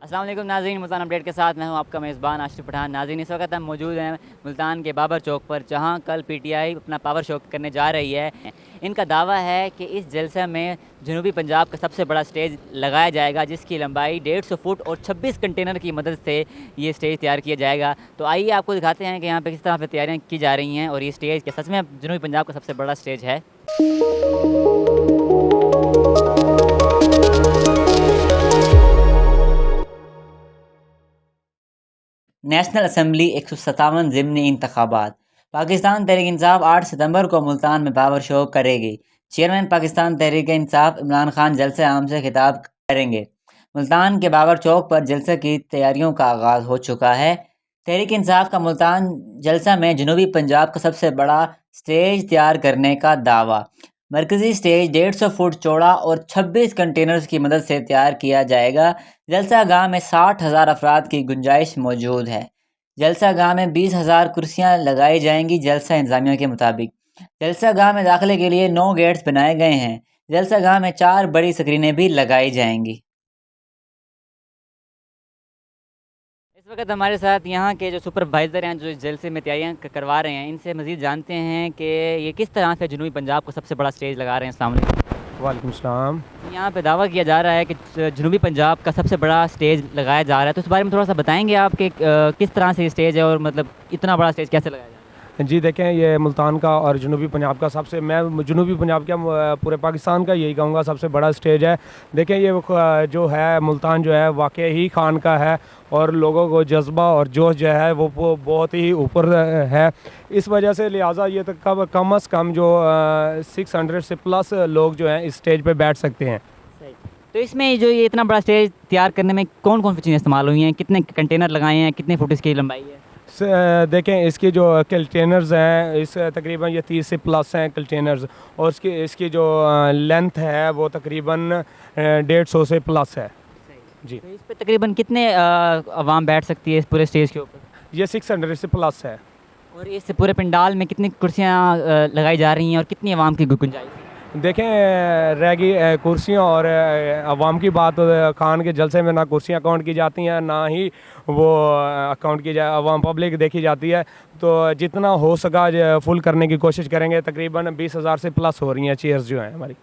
अस्सलाम वालेकुम नाज़रीन, मुल्तान अपडेट के साथ मैं हूं आपका मेज़बान आशिफ पठान। नाज़रीन, इस वक्त हम मौजूद हैं मुल्तान के बाबर चौक पर, जहां कल पीटीआई अपना पावर शो करने जा रही है। इनका दावा है कि इस जलसे में जनूबी पंजाब का सबसे बड़ा स्टेज लगाया जाएगा, जिसकी लंबाई 150 फुट और 26 कंटेनर की मदद से ये स्टेज तैयार किया जाएगा। तो आइए आपको दिखाते हैं कि यहाँ पर किस तरह से तैयारियाँ की जा रही हैं और ये स्टेज क्या सच में जनूबी पंजाब का सबसे बड़ा स्टेज है। नेशनल असम्बली 157 ज़िमनी इंतखाबात। पाकिस्तान तहरीक इंसाफ 8 सितंबर को मुल्तान में पावर शो करेगी। चेयरमैन पाकिस्तान तहरीक इंसाफ इमरान खान जलसे आम से खिताब करेंगे। मुल्तान के बाबर चौक पर जलसे की तैयारियों का आगाज़ हो चुका है। तहरीक इंसाफ का मुल्तान जलसा में जनूबी पंजाब का सबसे बड़ा स्टेज तैयार करने का दावा। मरकज़ी स्टेज 150 फुट चौड़ा और 26 कंटेनर्स की मदद से तैयार किया जाएगा। जलसा गाह में 60,000 अफराद की गुंजाइश मौजूद है। जलसा गाह में 20,000 कुर्सियां लगाई जाएंगी। जलसा इंतजामिया के मुताबिक जलसा गाह में दाखिले के लिए 9 गेट्स बनाए गए हैं। जलसा गाह में 4 बड़ी स्क्रीनें भी लगाई जाएंगी। इस वक्त हमारे साथ यहाँ के जो सुपरवाइज़र हैं, जो इस जलसे में तैयारियाँ करवा रहे हैं, इनसे मज़ीद जानते हैं कि ये किस तरह से जनूबी पंजाब को सबसे बड़ा स्टेज लगा रहे हैं। अस्सलाम वालेकुम। वालेकुम सलाम। यहाँ पे दावा किया जा रहा है कि जनूबी पंजाब का सबसे बड़ा स्टेज लगाया जा रहा है, तो इस बारे में थोड़ा सा बताएंगे आप कि किस तरह से ये स्टेज है और मतलब इतना बड़ा स्टेज कैसे लगाया जा रहा है। जी देखें, ये मुल्तान का और जनूबी पंजाब का सबसे, मैं जनूबी पंजाब क्या पूरे पाकिस्तान का यही कहूँगा सबसे बड़ा स्टेज है। देखें, ये जो है मुल्तान जो है वाकई ही खान का है और लोगों को जज्बा और जोश जो है वो बहुत ही ऊपर है। इस वजह से लिहाजा ये तो कम अज़ कम जो 600 से प्लस लोग जो हैं इस स्टेज पे बैठ सकते हैं। सही। तो इसमें जो ये इतना बड़ा स्टेज तैयार करने में कौन कौन सी चीज़ें इस्तेमाल हुई हैं, कितने कंटेनर लगाए हैं, कितने फुट इसकी लंबाई है। देखें, इसकी जो कंटेनर्स हैं इस तकरीबन ये 30 से प्लस हैं कंटेनर्स, और इसकी जो लेंथ है वो तकरीबन 150 से प्लस है। सही। जी, तो इस पे तकरीबन कितने अवाम बैठ सकती है इस पूरे स्टेज के ऊपर। ये 600 से प्लस है। और इस पूरे पंडाल में कितनी कुर्सियाँ लगाई जा रही हैं और कितनी अवाम की गुंजाइश है। देखें, रहेगी कुर्सियाँ और अवाम की बात, खान के जलसे में ना कुर्सियाँ काउंट की जाती हैं ना ही वो अकाउंट की जाए, अवाम पब्लिक देखी जाती है। तो जितना हो सका फुल करने की कोशिश करेंगे। तकरीबन 20,000 से प्लस हो रही हैं चेयर्स जो हैं हमारी।